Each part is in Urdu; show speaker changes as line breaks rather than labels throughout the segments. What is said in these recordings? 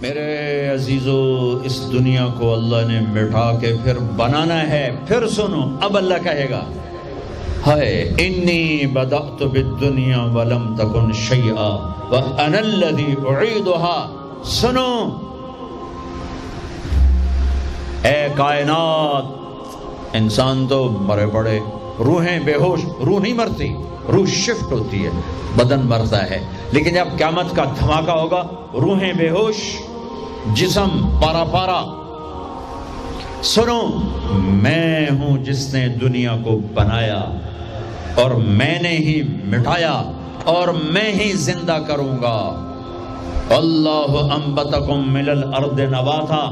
میرے عزیزو، اس دنیا کو اللہ نے مٹا کے پھر بنانا ہے. پھر سنو، اب اللہ کہے گا ہائے انی بدأت بالدنیا ولم تکن شیئا وانا الذی اعیدها. سنو اے کائنات، انسان تو مرے پڑے، روحیں بے ہوش، روح نہیں مرتی، روح شفٹ ہوتی ہے، بدن مرتا ہے. لیکن جب قیامت کا دھماکہ ہوگا، روحیں بے ہوش، جسم پارا پارا. سنو، میں ہوں جس نے دنیا کو بنایا اور میں نے ہی مٹایا اور میں ہی زندہ کروں گا. اللہ انبتکم من الارض نباتا،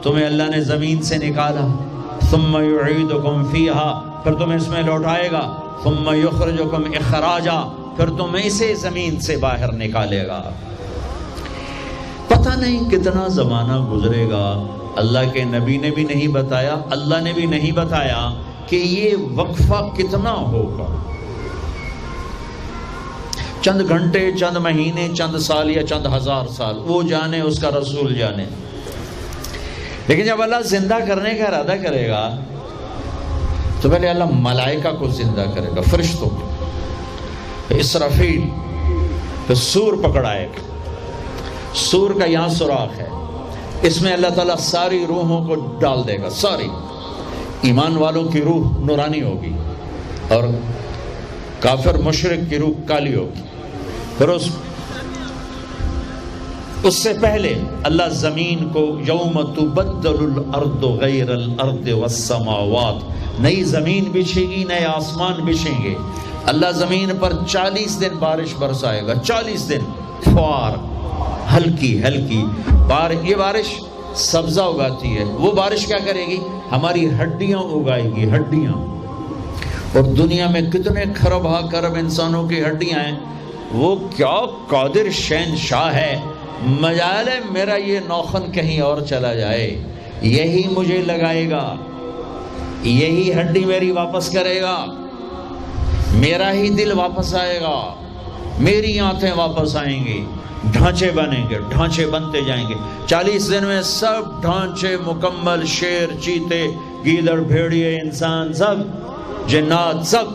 تمہیں اللہ نے زمین سے نکالا. ثم یعیدکم فیہا، پھر تمہیں اس میں لوٹائے گا. ثم یخرجکم اخراجا، پھر تمہیں اسے زمین سے باہر نکالے گا. پتہ نہیں کتنا زمانہ گزرے گا، اللہ کے نبی نے بھی نہیں بتایا، اللہ نے بھی نہیں بتایا کہ یہ وقفہ کتنا ہوگا. چند گھنٹے، چند مہینے، چند سال یا چند ہزار سال، وہ جانے، اس کا رسول جانے. لیکن جب اللہ زندہ کرنے کا ارادہ کرے گا تو پہلے اللہ ملائکہ کو زندہ کرے گا، فرشتوں کو. اسرافیل پھر سور پکڑائے گا. سور کا یہاں سوراخ ہے، اس میں اللہ تعالیٰ ساری روحوں کو ڈال دے گا. ساری ایمان والوں کی روح نورانی ہوگی اور کافر مشرک کی روح کالی ہوگی. پھر اس سے پہلے اللہ زمین کو یوم تبدل الارض غیر الارض والسماوات، نئی زمین بچھے گی، نئے آسمان بچھیں گے. اللہ زمین پر 40 دن بارش برسائے گا. 40 دن فوار، ہلکی ہلکی یہ بارش سبزہ اگاتی ہے. وہ بارش کیا کرے گی؟ ہماری ہڈیاں اگائے گی، ہڈیاں. اور دنیا میں کتنے کھرب ہا کرب انسانوں کی ہڈیاں ہیں. وہ کیا قادر شہنشاہ ہے، مجال ہے میرا یہ نوخن کہیں اور چلا جائے، یہی مجھے لگائے گا، یہی ہڈی میری واپس کرے گا، میرا ہی دل واپس آئے گا، میری آنتیں واپس آئیں گی. ڈھانچے بنیں گے، ڈھانچے بنتے جائیں گے. 40 دن میں سب ڈھانچے مکمل، شیر، چیتے، گیدڑ، بھیڑیے، انسان، سب جنات، سب.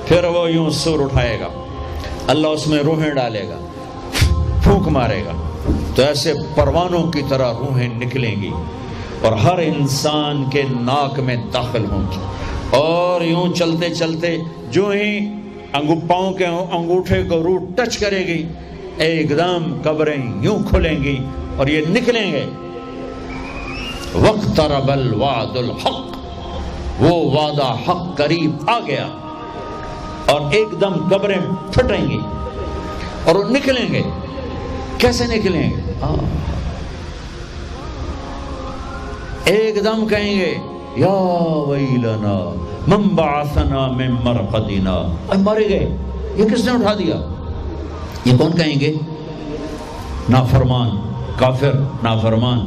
پھر وہ یوں سور اٹھائے گا، اللہ اس میں روحیں ڈالے گا، پھونک مارے گا تو ایسے پروانوں کی طرح روحیں نکلیں گی اور ہر انسان کے ناک میں داخل ہوں گی. اور یوں چلتے چلتے جو ہی پاؤں کے انگوٹھے کو روح ٹچ کرے گی، ایک دم قبریں یوں کھلیں گی اور یہ نکلیں گے. وَاقْتَرَبَ الْوَعْدُ الْحَقِّ، وہ وعدہ حق قریب آ گیا. اور ایک دم قبریں پھٹیں گی اور وہ نکلیں گے. کیسے نکلیں گے؟ ایک دم کہیں گے یا ویلنا من بعثنا من مرقدنا، مرے گئے، یہ کس نے اٹھا دیا؟ یہ کون کہیں گے؟ نافرمان، کافر، نافرمان.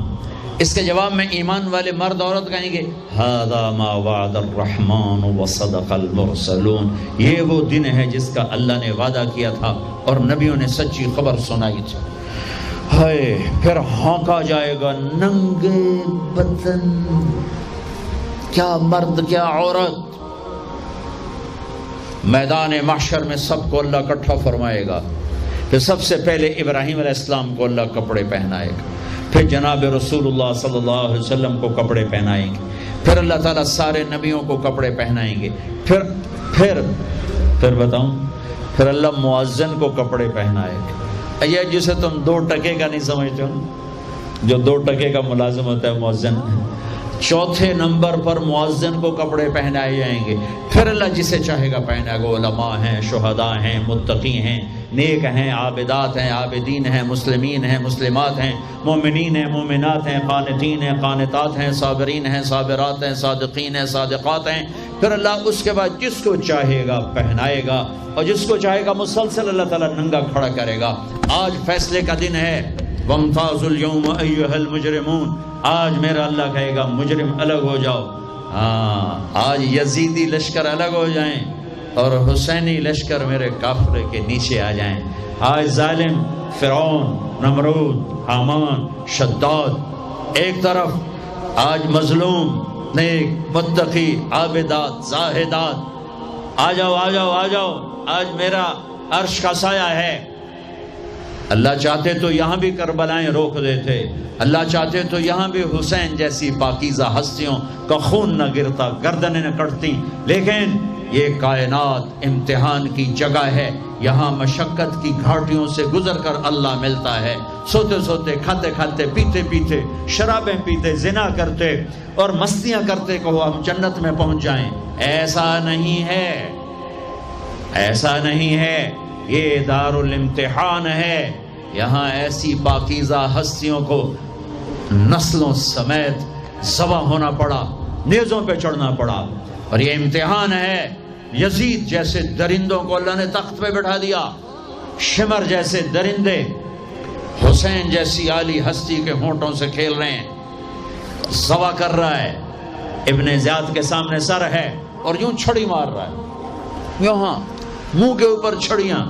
اس کے جواب میں ایمان والے مرد عورت کہیں گے ھذا ما وعد الرحمن وصدق المرسلون، یہ وہ دن ہے جس کا اللہ نے وعدہ کیا تھا اور نبیوں نے سچی خبر سنائی تھی. ہائے، پھر ہانکا جائے گا، ننگے بدن، کیا مرد کیا عورت. میدان محشر میں سب کو اللہ اکٹھا فرمائے گا. پھر سب سے پہلے ابراہیم علیہ السلام کو اللہ کپڑے پہنائے گا، پھر جناب رسول اللہ صلی اللہ علیہ وسلم کو کپڑے پہنائیں گے، پھر اللہ تعالیٰ سارے نبیوں کو کپڑے پہنائیں گے. پھر بتاؤں، پھر اللہ مؤذن کو کپڑے پہنائے گا. یہ جسے تم 2 ٹکے کا نہیں سمجھتے ہو، جو 2 ٹکے کا ملازم ہوتا ہے مؤذن، 4تھے نمبر پر مؤذن کو کپڑے پہنائے جائیں گے. پھر اللہ جسے چاہے گا پہنائے گا. علماء ہیں، شہداء ہیں، متقی ہیں، نیک ہیں، عابدات ہیں، عابدین ہیں، مسلمین ہیں، مسلمات ہیں، مومنین ہیں، مومنات ہیں، قانتین ہیں، قانتات ہیں، صابرین ہیں، صابرات ہیں، صادقین ہیں، صادقات ہیں. پھر اللہ اس کے بعد جس کو چاہے گا پہنائے گا اور جس کو چاہے گا مسلسل اللہ تعالیٰ ننگا کھڑا کرے گا. آج فیصلے کا دن ہے. وَامْتَازُوا الْيَوْمَ أَيُّهَا الْمُجْرِمُونَ، آج میرا اللہ کہے گا مجرم الگ ہو جاؤ. آج یزیدی لشکر الگ ہو جائیں اور حسینی لشکر میرے کافرے کے نیچے آ جائیں. آج ظالم فرعون، نمرود، حامان، شداد ایک طرف، آج مظلوم نیک متقی عابدات زاہدات، آ جاؤ آ جاؤ آ جاؤ، آج میرا عرش کا سایہ ہے۔ اللہ چاہتے تو یہاں بھی کربلائیں روک دیتے، اللہ چاہتے تو یہاں بھی حسین جیسی پاکیزہ ہستیوں کا خون نہ گرتا، گردنیں نہ کٹتی، لیکن یہ کائنات امتحان کی جگہ ہے، یہاں مشقت کی گھاٹیوں سے گزر کر اللہ ملتا ہے۔ سوتے سوتے، کھاتے کھاتے، پیتے پیتے، شرابیں پیتے، زنا کرتے اور مستیاں کرتے کہو ہم جنت میں پہنچ جائیں، ایسا نہیں ہے، ایسا نہیں ہے، یہ دار الامتحان ہے۔ یہاں ایسی پاکیزہ ہستیوں کو نسلوں سمیت ذبح ہونا پڑا، نیزوں پہ چڑھنا پڑا، اور یہ امتحان ہے۔ یزید جیسے درندوں کو اللہ نے تخت پہ بٹھا دیا، شمر جیسے درندے حسین جیسی عالی ہستی کے ہونٹوں سے کھیل رہے ہیں، ذبح کر رہا ہے۔ ابن زیاد کے سامنے سر ہے اور یوں چھڑی مار رہا ہے، یہاں منہ کے اوپر چھڑیاں،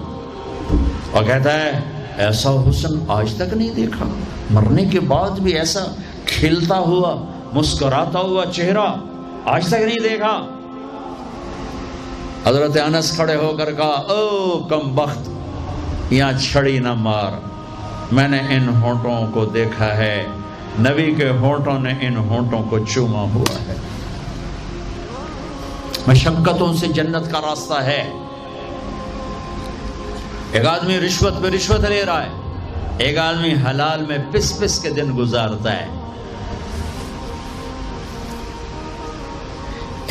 اور کہتا ہے ایسا حسن آج تک نہیں دیکھا، مرنے کے بعد بھی ایسا کھلتا ہوا مسکراتا ہوا چہرہ آج تک نہیں دیکھا۔ حضرت انس کھڑے ہو کر کہا او کم بخت، یہاں چھڑی نہ مار، میں نے ان ہونٹوں کو دیکھا ہے، نبی کے ہونٹوں نے ان ہونٹوں کو چوما ہوا ہے۔ مشقتوں سے جنت کا راستہ ہے۔ ایک آدمی رشوت پہ رشوت لے رہا ہے، ایک آدمی حلال میں پس پس کے دن گزارتا ہے،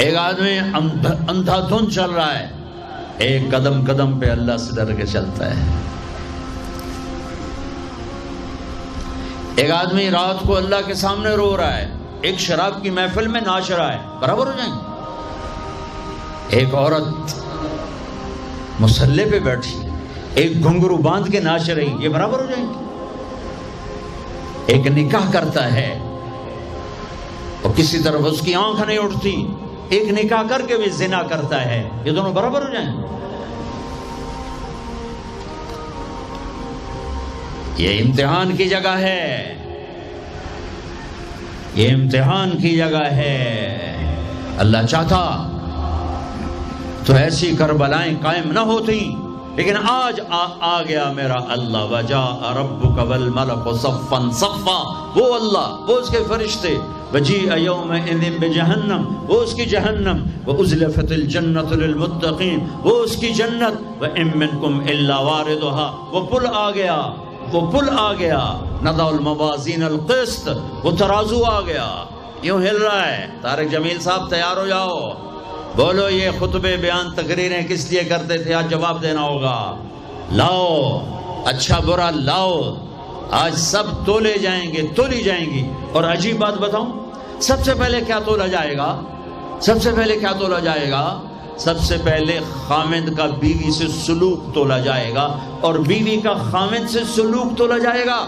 ایک آدمی اندھا دھن چل رہا ہے، ایک قدم قدم پہ اللہ سے ڈر کے چلتا ہے۔ ایک آدمی رات کو اللہ کے سامنے رو رہا ہے، ایک شراب کی محفل میں ناچ رہا ہے، برابر ہو جائیں گے؟ ایک عورت مصلی پہ بیٹھی، ایک گھنگرو باندھ کے ناچ رہی، یہ برابر ہو جائیں گے؟ ایک نکاح کرتا ہے اور کسی طرف اس کی آنکھ نہیں اٹھتی، ایک نکاح کر کے بھی زنا کرتا ہے، یہ دونوں برابر ہو جائیں؟ یہ امتحان کی جگہ ہے، یہ امتحان کی جگہ ہے۔ اللہ چاہتا تو ایسی کربلائیں قائم نہ ہوتی، لیکن آج آ گیا میرا اللہ، وجاء ربک والملک صفا صفا، وہ اللہ، وہ اس کے فرشتے، وجیء یومئذ بجہنم، وہ اس کی جہنم، وازلفت الجنۃ للمتقین، وہ اس کی جنت، وان منکم الا واردها، وہ پل آ گیا، وہ پل آ گیا، نضع الموازین القسط، وہ ترازو آ گیا، یوں ہل رہا ہے۔ طارق جمیل صاحب تیار ہو جاؤ، بولو یہ خطبے بیان تقریریں کس لیے کرتے تھے، آج جواب دینا ہوگا، لاؤ اچھا برا لاؤ، آج سب تولے جائیں گے، تولی جائیں گی۔ اور عجیب بات بتاؤں، سب سے پہلے کیا تولا جائے گا؟ سب سے پہلے کیا تولا جائے گا؟ سب سے پہلے خامد کا بیوی سے سلوک تولا جائے گا، اور بیوی کا خامد سے سلوک تولا جائے گا۔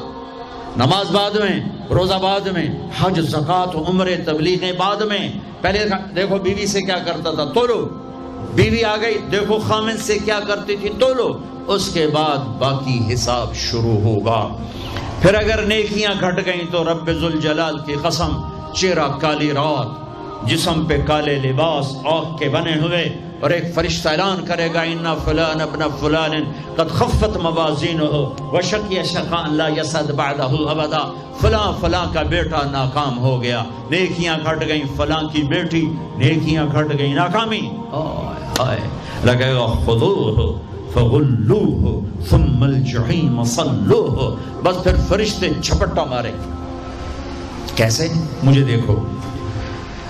نماز بعد میں، روزہ بعد میں، حج زکوٰۃ عمرے تبلیغیں بعد میں، پہلے دیکھو بیوی سے کیا کرتا تھا، تولو، بیوی آ گئی، دیکھو خامد سے کیا کرتی تھی، تولو، اس کے بعد باقی حساب شروع ہوگا۔ پھر اگر نیکیاں گھٹ گئیں تو رب ذوالجلال کی قسم، چہرہ کالی رات، جسم پہ کالے لباس آگ کے بنے ہوئے، اور ایک فرشتہ اعلان کرے گا ان فلان ابن فلان قد خفت موازینہ وشقی شقاء لا یسعد بعدہ ابدا، فلاں فلاں کا بیٹا ناکام ہو گیا، نیکیاں گھٹ گئیں، فلاں کی بیٹی نیکیاں گھٹ گئیں، ناکامی، ہائے لگے گا خذوہ فغلوہ ثم الجحیم صلوہ، بس پھر فرشتے جھپٹا مارے، کیسے؟ مجھے دیکھو،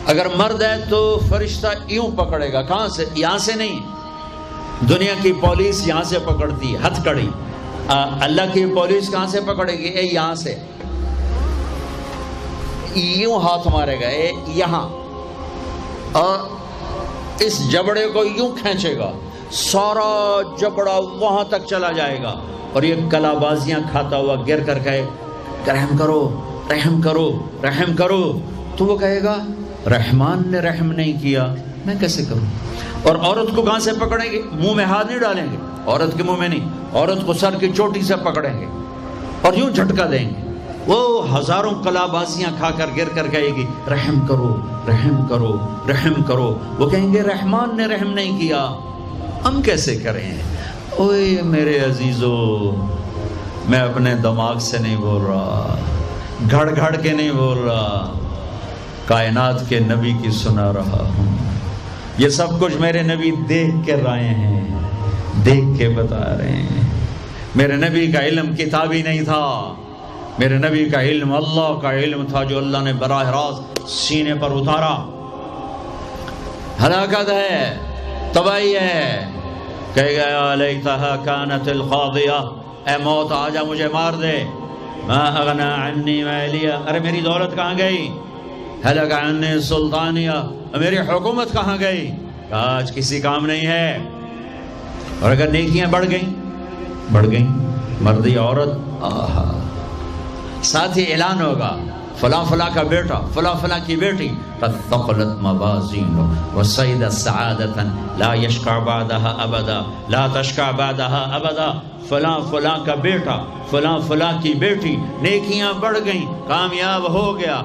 اگر مرد ہے تو فرشتہ یوں پکڑے گا، کہاں سے؟ یہاں سے نہیں، دنیا کی پولیس یہاں سے پکڑتی ہے، ہتھ کڑی، اللہ کی پولیس کہاں سے پکڑے گی؟ یہاں سے، یوں ہاتھ مارے گا یہاں، اور اس جبڑے کو یوں کھینچے گا، سارا جبڑا وہاں تک چلا جائے گا، اور یہ کلا بازیاں کھاتا ہوا گر کر کہے رحم کرو رحم کرو رحم کرو، تو وہ کہے گا رحمان نے رحم نہیں کیا، میں کیسے کروں؟ اور عورت کو کہاں سے پکڑیں گے؟ منہ میں ہاتھ نہیں ڈالیں گے، عورت کے منہ میں نہیں، عورت کو سر کی چوٹی سے پکڑیں گے اور یوں جھٹکا دیں گے، وہ ہزاروں کلابازیاں کھا کر گر کر کہے گی رحم کرو رحم کرو رحم کرو، وہ کہیں گے رحمان نے رحم نہیں کیا، ہم کیسے کریں؟ اوے میرے عزیزو، میں اپنے دماغ سے نہیں بول رہا، گھڑ گھڑ کے نہیں بول رہا، کائنات کے نبی کی سنا رہا ہوں۔ یہ سب کچھ میرے نبی دیکھ کے رائے ہیں، دیکھ کے بتا رہے ہیں۔ میرے نبی کا علم کتابی نہیں تھا، میرے نبی کا علم اللہ کا علم تھا جو اللہ نے براہ راست سینے پر اتارا۔ ہلاکت ہے، تباہی ہے، کہے گا یا لیتہا کانت القاضیہ، اے موت آجا مجھے مار دے، ما اغنی عنی مالیہ، ارے میری دولت کہاں گئی، ہلک عنی سلطانیہ، میری حکومت کہاں گئی، آج کسی کام نہیں ہے۔ اور اگر نیکیاں بڑھ گئیں، مردی عورت، آہا، ساتھ ہی اعلان ہوگا فلاں فلاں کا بیٹا، فلاں فلاں کی بیٹی، قد ثقلت موازینہ وصعد سعادۃ لا یشقى بعدها ابدا، لا تشقى بعدها ابدا، فلاں فلاں کا بیٹا، فلاں فلاں کی بیٹی، نیکیاں بڑھ گئیں، کامیاب ہو گیا،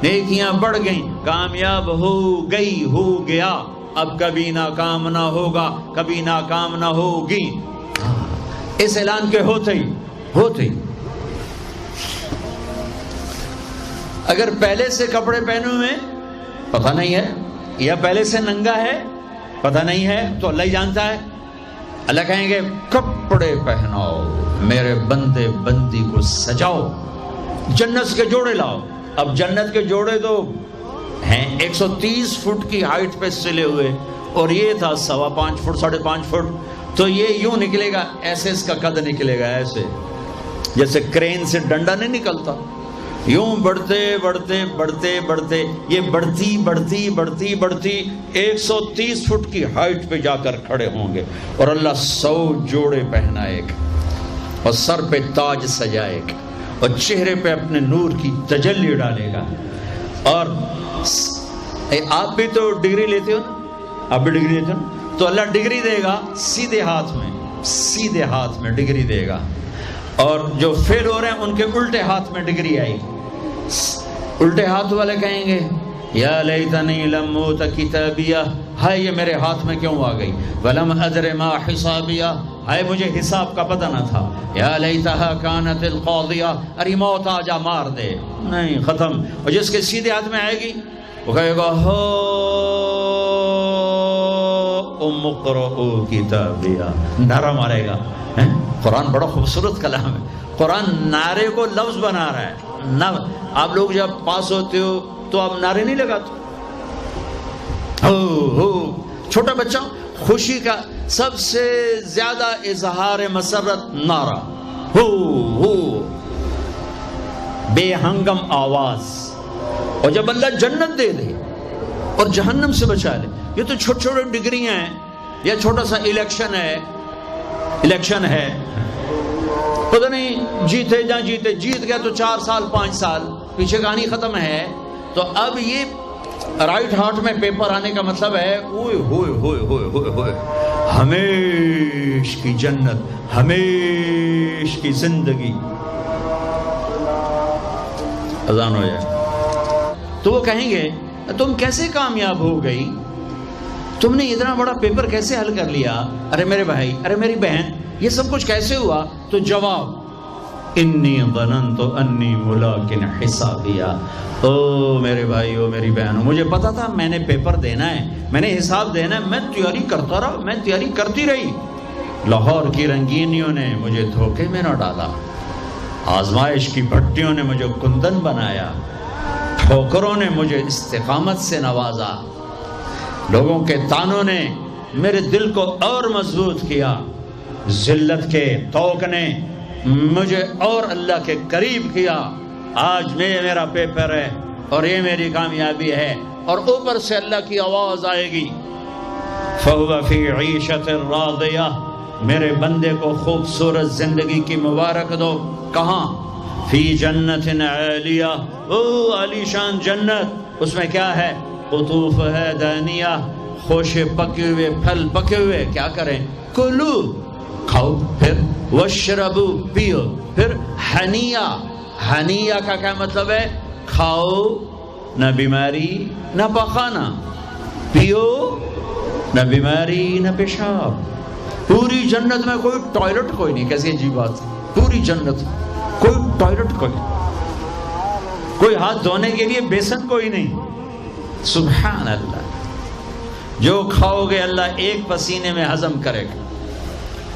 نیکیاں بڑھ گئیں، کامیاب ہو گیا، اب کبھی ناکام نہ ہوگا، کبھی ناکام نہ ہوگی۔ اس اعلان کے ہوتے ہی اگر پہلے سے کپڑے پہنے ہوئے پتہ نہیں ہے، یا پہلے سے ننگا ہے پتہ نہیں ہے، تو اللہ ہی جانتا ہے۔ اللہ کہیں گے کپڑے پہناؤ، میرے بندے بندی کو سجاؤ، جنت کے جوڑے لاؤ۔ اب جنت کے جوڑے تو ہیں 130 فٹ کی ہائٹ پہ سلے ہوئے، اور یہ تھا 5.25 فٹ 5.5 فٹ، تو یہ یوں نکلے گا، ایسے اس کا قد نکلے گا، ایسے جیسے کرین سے ڈنڈا نہیں نکلتا، یوں بڑھتے بڑھتے بڑھتے بڑھتے یہ بڑھتی 130 فٹ کی ہائٹ پہ جا کر کھڑے ہوں گے، اور اللہ 100 جوڑے پہنائے گا، اور سر پہ تاج سجائے گا، اور چہرے پہ اپنے نور کی تجلی ڈالے گا۔ اور آپ بھی تو ڈگری لیتے ہو نا، آپ بھی ڈگری لیتے ہو نا، تو اللہ ڈگری دے گا سیدھے ہاتھ میں ڈگری دے گا، اور جو فیل ہو رہے ہیں ان کے الٹے ہاتھ میں ڈگری آئے گی۔ الٹے ہاتھ والے کہیں گے یا لیتنی لم اوت کتابیہ، ہائے یہ میرے ہاتھ میں کیوں آ گئی، ولم ادر ما حسابیہ، ہائے مجھے حساب کا پتہ نہ تھا، یا لیتہا کانت القاضیہ، ارے موت آ جا مار دے، نہیں ختم۔ اور جس کے سیدھے ہاتھ میں آئے گی وہ کہے گا ہو ام اقرؤ کتابیہ، نعرہ مارے گا۔ قرآن بڑا خوبصورت کلام ہے، قرآن نعرے کو لفظ بنا رہا ہے۔ آپ لوگ جب پاس ہوتے ہو تو آپ نعرے نہیں لگاتے، ہو چھوٹا بچہ خوشی کا سب سے زیادہ اظہار مسرت نعرہ، ہو بے ہنگم آواز۔ اور جب اللہ جنت دے دے اور جہنم سے بچا لے، یہ تو چھوٹے چھوٹے ڈگریاں ہیں، یا چھوٹا سا الیکشن ہے، پتہ نہیں جیتے جہاں جیت گیا تو 4 سال 5 سال پیچھے کہانی ختم ہے۔ تو اب یہ رائٹ ہارٹ میں پیپر آنے کا مطلب ہے اوئے ہوئے ہوئے ہوئے ہوئے ہوئے ہمیش کی جنت، ہمیش کی زندگی۔ اذان ہو جائے تو وہ کہیں گے تم کیسے کامیاب ہو گئی، تم نے اتنا بڑا پیپر کیسے حل کر لیا، ارے میرے بھائی، ارے میری بہن، یہ سب کچھ کیسے ہوا؟ تو جواب انی ظننت انی ملاق حسابیہ، او میرے بھائی، او میری بہنوں، مجھے پتا تھا میں نے پیپر دینا ہے، میں نے حساب دینا ہے، میں تیاری کرتا رہا، میں تیاری کرتی رہی۔ لاہور کی رنگینیوں نے مجھے دھوکے میں نہ ڈالا، آزمائش کی بھٹیوں نے مجھے کندن بنایا، ٹھوکروں نے مجھے استقامت سے نوازا، لوگوں کے تانوں نے میرے دل کو اور مضبوط کیا، ذلت کے توق نے مجھے اور اللہ کے قریب کیا۔ آج میرا پیپر ہے اور یہ میری کامیابی ہے، اور اوپر سے اللہ کی آواز آئے گی فَهُوَ فِي عِيشَةٍ رَاضِيَةٍ، میرے بندے کو خوبصورت زندگی کی مبارک دو۔ کہاں؟ فی جنت عالیہ، او عالی شان جنت، اس میں کیا ہے؟ قطوف ہے دانیہ، خوشے پکے ہوئے، پھل پکے ہوئے، کیا کریں؟ کلو کھاؤ، پھر وشربو پیو، پھر ہنیا، ہنیا کا کیا مطلب ہے؟ کھاؤ، نہ بیماری نہ پخانا، پیو نہ بیماری نہ پیشاب۔ پوری جنت میں کوئی ٹوائلٹ کوئی نہیں، کیسی عجیب بات، پوری جنت کوئی ٹوائلٹ کوئی نہیں، کوئی ہاتھ دھونے کے لیے بیسن کوئی نہیں۔ سبحان اللہ، جو کھاؤ گے اللہ ایک پسینے میں ہضم کرے گا۔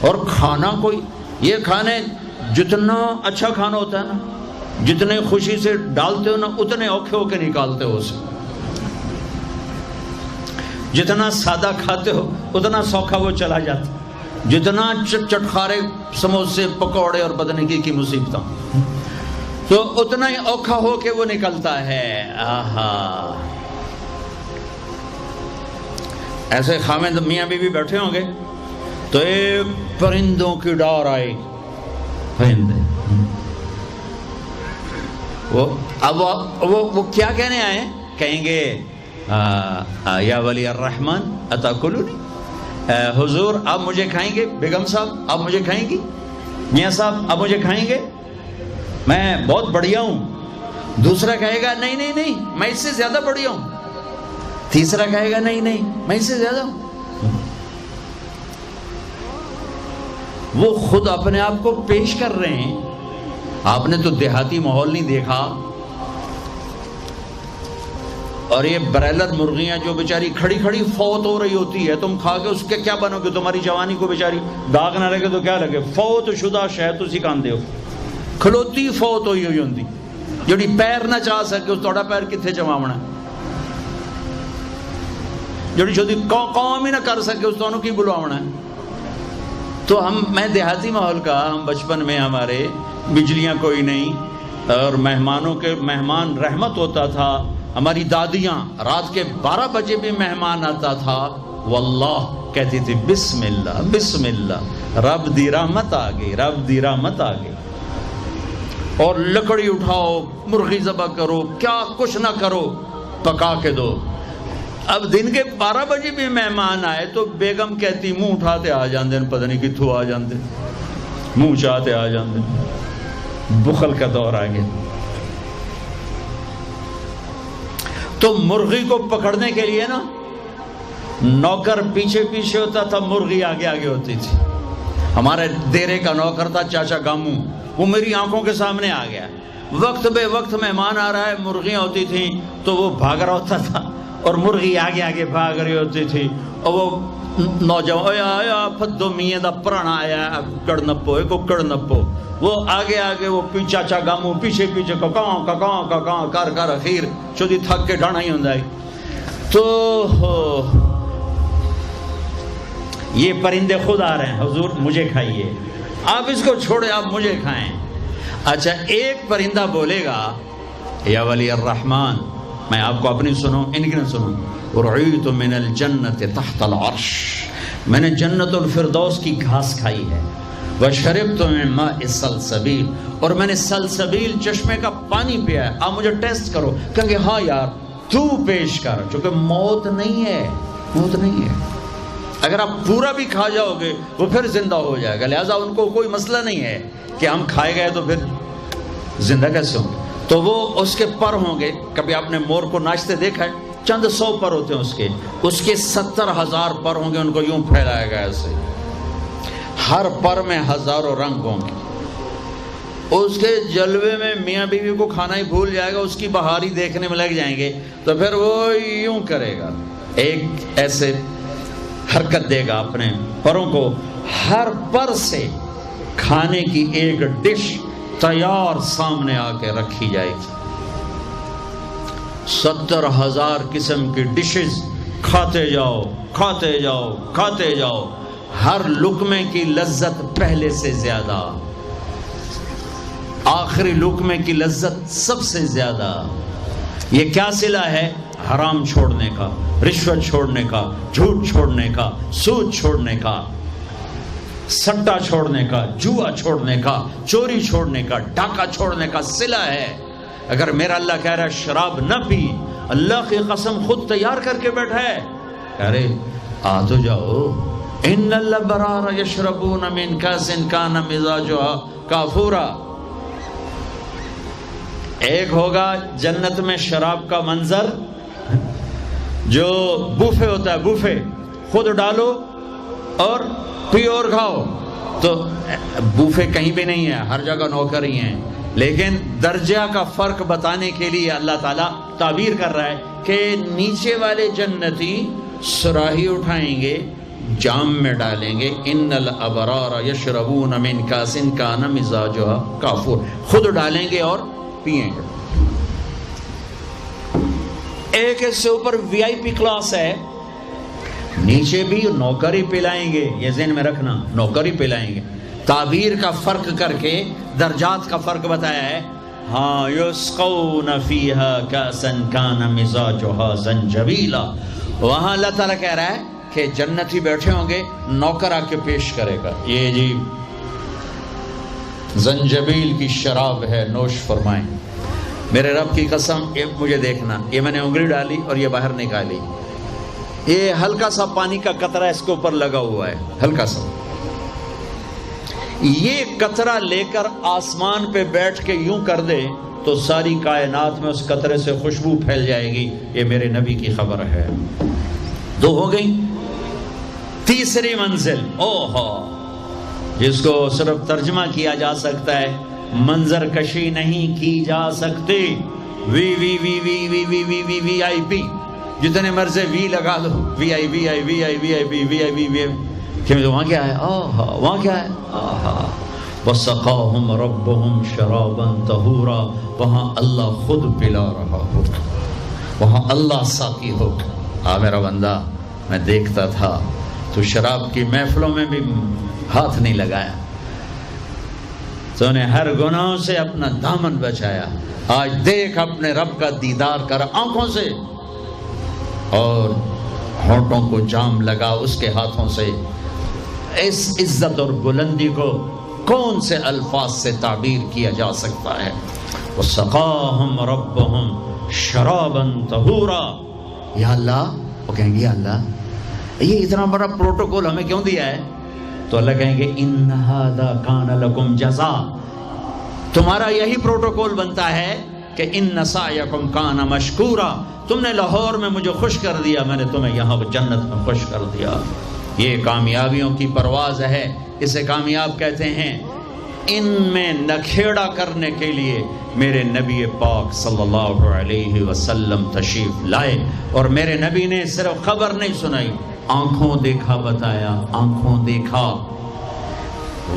اور کھانا کوئی، یہ کھانے جتنا اچھا کھانا ہوتا ہے نا، جتنے خوشی سے ڈالتے ہو نا اتنے اوکھے ہو کے نکالتے ہو اسے، جتنا سادہ کھاتے ہو اتنا سوکھا وہ چلا جاتا، جتنا چٹخارے سموسے پکوڑے اور بدنگی کی مصیبتوں تو اتنا ہی اوکھا ہو کے وہ نکلتا ہے۔ آہا، ایسے خامد میاں بیوی بیٹھے ہوں گے تو ایک پرندوں کی ڈار آئے، پرندے وہ کیا کہنے آئے؟ کہیں گے یا ولی الرحمن اتاکلونی، حضور آپ مجھے کھائیں گے؟ بیگم صاحب آپ مجھے کھائیں گی؟ میاں صاحب آپ مجھے کھائیں گے؟ میں بہت بڑھیا ہوں۔ دوسرا کہے گا نہیں نہیں نہیں میں اس سے زیادہ بڑھیا ہوں۔ تیسرا کہے گا نہیں نہیں میں اس سے زیادہ ہوں۔ وہ خود اپنے آپ کو پیش کر رہے ہیں۔ آپ نے تو دیہاتی ماحول نہیں دیکھا، اور یہ برائلر مرغیاں جو بیچاری کھڑی کھڑی فوت ہو رہی ہوتی ہے، تم کھا کے اس کے کیا بنو گے؟ تمہاری جوانی کو بیچاری داغ نہ لگے تو کیا لگے؟ فوت شدہ شہد اسی کاندے ہو، کھلوتی فوت ہوئی ہوئی ہوندی، جڑی پیر نہ چاہ سکے اس توڑا پیر کتنے چماونا، جڑی شدی قوم ہی نہ کر سکے اس تو کی بلواونا ہے۔ تو میں دیہاتی ماحول کا، ہم بچپن میں ہمارے بجلیاں کوئی نہیں اور مہمان رحمت ہوتا تھا۔ ہماری دادیاں رات کے 12 بجے بھی مہمان آتا تھا، واللہ کہتی تھی بسم اللہ بسم اللہ، رب دی رحمت آ گئی، رب دی رحمت آ گئی۔ اور لکڑی اٹھاؤ، مرغی ذبح کرو، کیا کچھ نہ کرو، پکا کے دو۔ اب دن کے 12 بجے بھی مہمان آئے تو بیگم کہتی منہ اٹھاتے آ جاندے، پتہ نہیں کتھوں آ جاندے، منہ چاہتے آ جاندے۔ بخل کا دور آ گیا۔ تو مرغی کو پکڑنے کے لیے نا نوکر پیچھے پیچھے ہوتا تھا، مرغی آگے آگے ہوتی تھی۔ ہمارے دیرے کا نوکر تھا چاچا گامو، وہ میری آنکھوں کے سامنے آ گیا۔ وقت بے وقت مہمان آ رہا ہے، مرغیاں ہوتی تھیں تو وہ بھاگ رہا ہوتا تھا اور مرغی آگے آگے بھاگ رہی ہوتی تھی۔ اور وہ نوجوان آیا پھدو میاں دا پرانا آیا ککڑ نپو، ککڑ نپو، وہ آگے آگے، وہ چاچا گامو پیچھے پیچھے ککاں کر کر اخیر چودی تھک کے ڈانا ہی ہوندا ہے۔ تو یہ پرندے خود آ رہے ہیں، حضور مجھے کھائیے، آپ اس کو چھوڑے، آپ مجھے کھائیں۔ اچھا ایک پرندہ بولے گا یا ولی الرحمن، میں آپ کو اپنی سنوں، ان کی نہ سنوں، رعیت من الجنت تحت العرش، میں نے جنت الفردوس کی گھاس کھائی ہے، وشربت من ماء السلسبیل، اور میں نے سلسبیل چشمے کا پانی پیا ہے، آپ مجھے ٹیسٹ کرو۔ کہیں گے ہاں یار تو پیش کر، چونکہ موت نہیں ہے، موت نہیں ہے، اگر آپ پورا بھی کھا جاؤ گے وہ پھر زندہ ہو جائے گا، لہٰذا ان کو کوئی مسئلہ نہیں ہے کہ ہم کھائے گئے تو پھر زندہ کیسے ہوں گے۔ تو وہ اس کے پر ہوں گے، کبھی آپ نے مور کو ناچتے دیکھا ہے؟ چند 100 پر ہوتے ہیں اس کے 70,000 پر ہوں گے، ان کو یوں پھیلایا گیا ایسے، ہر پر میں ہزاروں رنگ ہوں گے۔ اس کے جلوے میں میاں بیوی کو کھانا ہی بھول جائے گا، اس کی بہاری دیکھنے میں لگ جائیں گے، تو پھر وہ یوں کرے گا، ایک ایسے حرکت دے گا اپنے پروں کو، ہر پر سے کھانے کی ایک ڈش تیار سامنے آ کے رکھی جائے گی۔ 70,000 قسم کی ڈشز، کھاتے جاؤ کھاتے جاؤ کھاتے جاؤ، ہر لقمے کی لذت پہلے سے زیادہ، آخری لقمے کی لذت سب سے زیادہ۔ یہ کیا صلہ ہے؟ حرام چھوڑنے کا، رشوت چھوڑنے کا، جھوٹ چھوڑنے کا، سود چھوڑنے کا، سٹا چھوڑنے کا، جوا چھوڑنے کا، چوری چھوڑنے کا، ڈاکہ چھوڑنے کا صلہ ہے۔ اگر میرا اللہ کہہ رہا ہے شراب نہ پی، اللہ کی قسم خود تیار کر کے بیٹھا ہے، کہہ رہے آ تو جاؤ، ان الابرار یشربون من کاس کان مزاجها کافورا. ایک ہوگا جنت میں شراب کا منظر جو بوفے ہوتا ہے، بوفے خود ڈالو اور پیو اور کھاؤ. تو بوفے کہیں بھی نہیں ہے، ہر جگہ نوکر ہی ہیں، لیکن درجہ کا فرق بتانے کے لیے اللہ تعالیٰ تعبیر کر رہا ہے کہ نیچے والے جنتی سراہی اٹھائیں گے، جام میں ڈالیں گے. ان الابرار یشربون من کاس کان مزاجها کافور، خود ڈالیں گے اور پیئیں گے. ایک اس سے اوپر وی آئی پی کلاس ہے، نیچے بھی نوکر ہی پلائیں گے، یہ ذہن میں رکھنا، نوکر ہی پلائیں گے. تعبیر کا فرق کر کے درجات کا فرق بتایا ہے. ہاں یسقون فیہا کاسا کان مزاجها زنجبیلا. وہاں اللہ تعالیٰ کہہ رہا ہے کہ جنتی بیٹھے ہوں گے، نوکر آ کے پیش کرے گا، یہ جی زنجبیل کی شراب ہے، نوش فرمائیں. میرے رب کی قسم، یہ مجھے دیکھنا، یہ میں نے انگلی ڈالی اور یہ باہر نکالی، یہ ہلکا سا پانی کا قطرہ اس کے اوپر لگا ہوا ہے، ہلکا سا. یہ قطرہ لے کر آسمان پہ بیٹھ کے یوں کر دے تو ساری کائنات میں اس قطرے سے خوشبو پھیل جائے گی. یہ میرے نبی کی خبر ہے. دو ہو گئی. تیسری منزل، اوہو، جس کو صرف ترجمہ کیا جا سکتا ہے، منظر کشی نہیں کی جا سکتی. وی وی وی وی وی وی وی وی وی آئی پی، جتنے مرضی وی لگا دو، وی آئی وی آئی وی آئی وی آئی پی وی آئی وی وی. وہاں کیا ہے؟ آہا، وہاں کیا ہے؟ آہا، وَسَقَاهُمْ رَبُّهُمْ شَرَابًا طَهُورًا. وہاں اللہ خود پلا رہا ہوگا، وہاں اللہ ساقی ہوگا. میرا بندہ، میں دیکھتا تھا تو شراب کی محفلوں میں بھی ہاتھ نہیں لگایا، تو نے ہر گناہوں سے اپنا دامن بچایا. آج دیکھ اپنے رب کا دیدار کر آنکھوں سے، اور ہونٹوں کو جام لگا اس کے ہاتھوں سے. اس عزت اور بلندی کو کون سے الفاظ سے تعبیر کیا جا سکتا ہے؟ وَسَقَاهُمْ رَبُّهُمْ شَرَابًا طَهُورًا. یا اللہ، وہ کہیں گے یا اللہ یہ اتنا بڑا پروٹوکول ہمیں کیوں دیا ہے؟ تو اللہ کہیں گے اِنَّ هَذَا كَانَ لَكُمْ جَزَاءً. تمہارا یہی پروٹوکول بنتا ہے کہ اِنَّ سَعْيَكُمْ كَانَ مَشْكُورًا. تم نے لاہور میں مجھے خوش کر دیا، میں نے تمہیں یہاں جنت میں خوش کر دیا. یہ کامیابیوں کی پرواز ہے، اسے کامیاب کہتے ہیں. ان میں نکھیڑا کرنے کے لیے میرے نبی پاک صلی اللہ علیہ وسلم تشریف لائے، اور میرے نبی نے صرف خبر نہیں سنائی، آنکھوں دیکھا بتایا. آنکھوں دیکھا.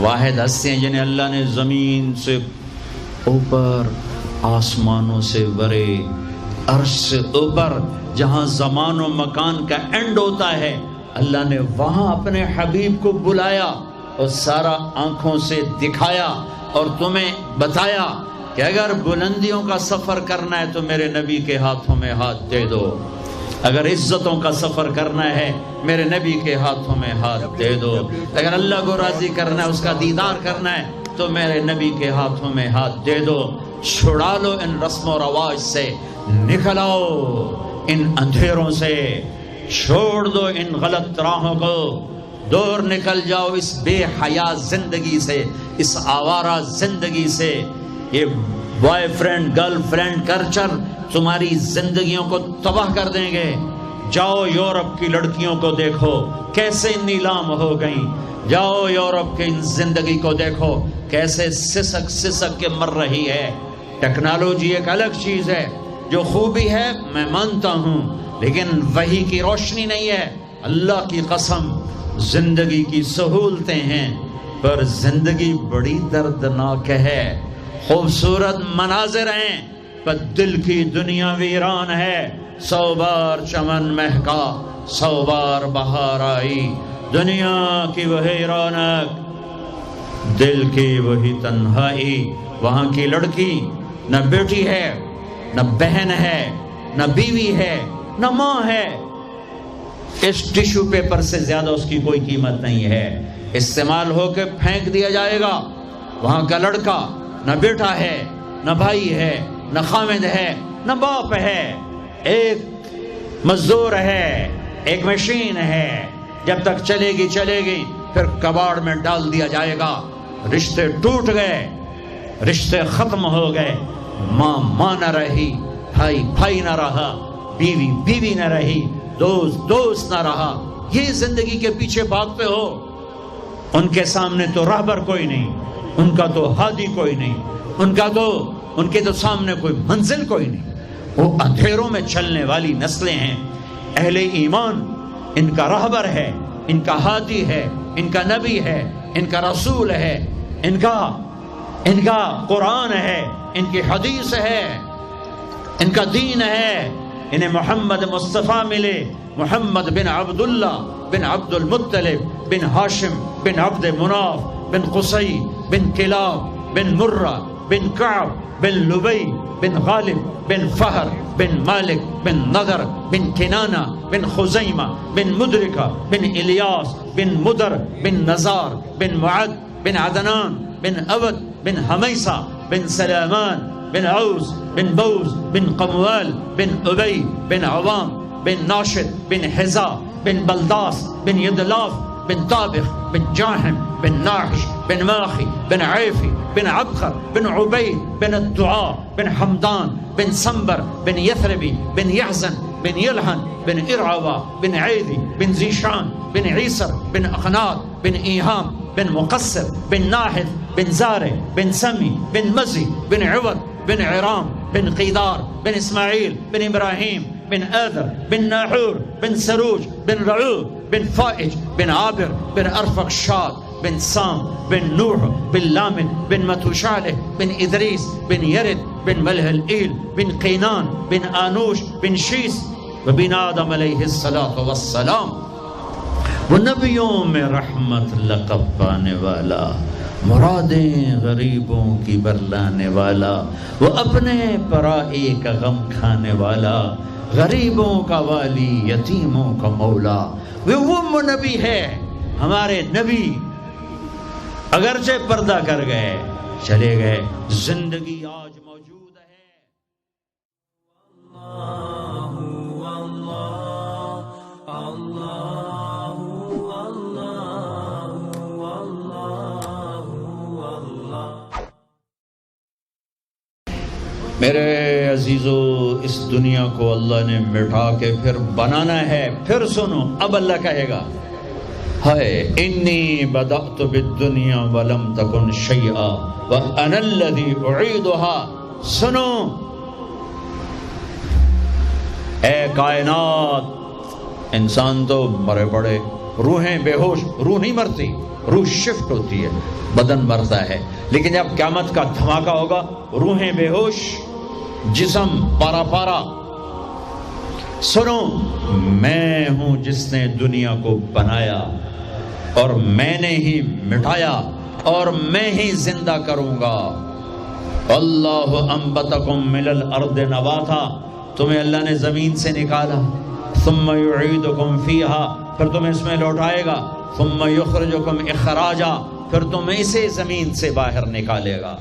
واحد ہستیاں جنہیں اللہ نے زمین سے اوپر، آسمانوں سے برے، عرش سے اوپر، جہاں زمان و مکان کا اینڈ ہوتا ہے، اللہ نے وہاں اپنے حبیب کو بلایا اور سارا آنکھوں سے دکھایا اور تمہیں بتایا کہ اگر بلندیوں کا سفر کرنا ہے تو میرے نبی کے ہاتھوں میں ہاتھ دے دو، اگر عزتوں کا سفر کرنا ہے میرے نبی کے ہاتھوں میں ہاتھ دے دو، اگر اللہ کو راضی کرنا ہے، اس کا دیدار کرنا ہے تو میرے نبی کے ہاتھوں میں ہاتھ دے دو. چھڑا لو ان رسم و رواج سے، نکل آؤ ان اندھیروں سے، چھوڑ دو ان غلط راہوں کو، دور نکل جاؤ اس بے حیا زندگی سے، اس آوارہ زندگی سے. یہ boy friend girl friend culture تمہاری زندگیوں کو تباہ کر دیں گے. جاؤ یورپ کی لڑکیوں کو دیکھو کیسے نیلام ہو گئیں، جاؤ یورپ کی زندگی کو دیکھو کیسے سسک سسک کے مر رہی ہے. ٹیکنالوجی ایک الگ چیز ہے، جو خوبی ہے میں مانتا ہوں، لیکن وحی کی روشنی نہیں ہے. اللہ کی قسم زندگی کی سہولتیں ہیں، پر زندگی بڑی دردناک ہے. خوبصورت مناظر ہیں پر دل کی دنیا ویران ہے. 100 بار چمن مہکا، 100 بار بہار آئی، دنیا کی وہی رونق، دل کی وہی تنہائی. وہاں کی لڑکی نہ بیٹی ہے، نہ بہن ہے، نہ بیوی ہے، نہ ماں ہے. اس ٹیشو پیپر سے زیادہ اس کی کوئی قیمت نہیں ہے، استعمال ہو کے پھینک دیا جائے گا. وہاں کا لڑکا نہ بیٹا ہے، نہ بھائی ہے، نہ خامد ہے، نہ باپ ہے، ایک مزدور ہے، ایک مشین ہے، جب تک چلے گی پھر کباڑ میں ڈال دیا جائے گا. رشتے ٹوٹ گئے، رشتے ختم ہو گئے، ماں ماں نہ رہی، بھائی بھائی نہ رہا، بیوی بیوی نہ رہی، دوست دوست نہ رہا. یہ زندگی کے پیچھے بھاگتے ہو. ان کے سامنے تو راہبر کوئی نہیں، ان کا تو ہادی کوئی نہیں، ان کے تو سامنے کوئی منزل کوئی نہیں. وہ اندھیروں میں چلنے والی نسلیں ہیں. اہل ایمان ان کا راہبر ہے، ان کا ہادی ہے، ان کا نبی ہے، ان کا رسول ہے، ان کا قرآن ہے، ان کی حدیث ہے، ان کا دین ہے. انہیں محمد مصطفیٰ ملے، محمد بن عبداللہ بن عبد المطلب بن ہاشم بن عبد مناف بن قصی بن کلاب بن مرہ بن کعب بن لبی بن غالب بن فہر بن مالک بن نضر بن کنانہ بن خزیمہ بن مدرکہ بن الیاس بن مدر بن نزار بن معد بن عدنان بن عبد بن حمیسہ بن سلامان بن عوز بن بوز بن قموال بن ابی بن عوام بن ناشد بن حزا بن بلداس بن یدلاف بن طابخ بن جاحم بن ناحش بن ماخی بن عیفی بن عبخر بن عبید بن الدعاء بن حمدان بن سنبر بن یثربی بن یحزن بن یلحن بن ارعوا بن عیدی بن زیشان بن عیسر بن اخنات بن ایہام بن مقصر بن ناحد بن زارع بن سمی بن مزی بن عوض بن عرام بن قیدار بن اسماعیل بن ابراہیم بن آذر بن ناحور بن سروج بن رعوب بن فائج بن عابر بن ارفقشاد بن سام بن نوح بن لامن بن متوشالح بن ادریس بن یرد بن ملہلئیل بن قینان بن آنوش بن شیس وبن آدم علیہ السلام. وہ نبیوں میں رحمت لقب پانے والا، مرادیں غریبوں کی برلانے والا، وہ اپنے پرائی کا غم کھانے والا، غریبوں کا والی، یتیموں کا مولا. وہ نبی ہے. ہمارے نبی اگرچہ پردہ کر گئے، چلے گئے، زندگی آج موجود ہے. میرے عزیزو، اس دنیا کو اللہ نے مٹا کے پھر بنانا ہے. پھر سنو، اب اللہ کہے گا ہائے انی بدأت بالدنیا ولم تکن شیئا وانا الذی اعیدها. سنو اے کائنات، انسان تو مرے پڑے، روحیں بے ہوش، روح نہیں مرتی، روح شفٹ ہوتی ہے، بدن مرتا ہے. لیکن جب قیامت کا دھماکہ ہوگا، روحیں بے ہوش، جسم پارا پارا. سنو، میں ہوں جس نے دنیا کو بنایا، اور میں نے ہی مٹایا، اور میں ہی زندہ کروں گا. اللہ انبتکم من الارض نباتا، تمہیں اللہ نے زمین سے نکالا. ثم یعیدکم فیہا، پھر تمہیں اس میں لوٹائے گا. ثم یخرجکم اخراجا، پھر تمہیں اسے زمین سے باہر نکالے گا.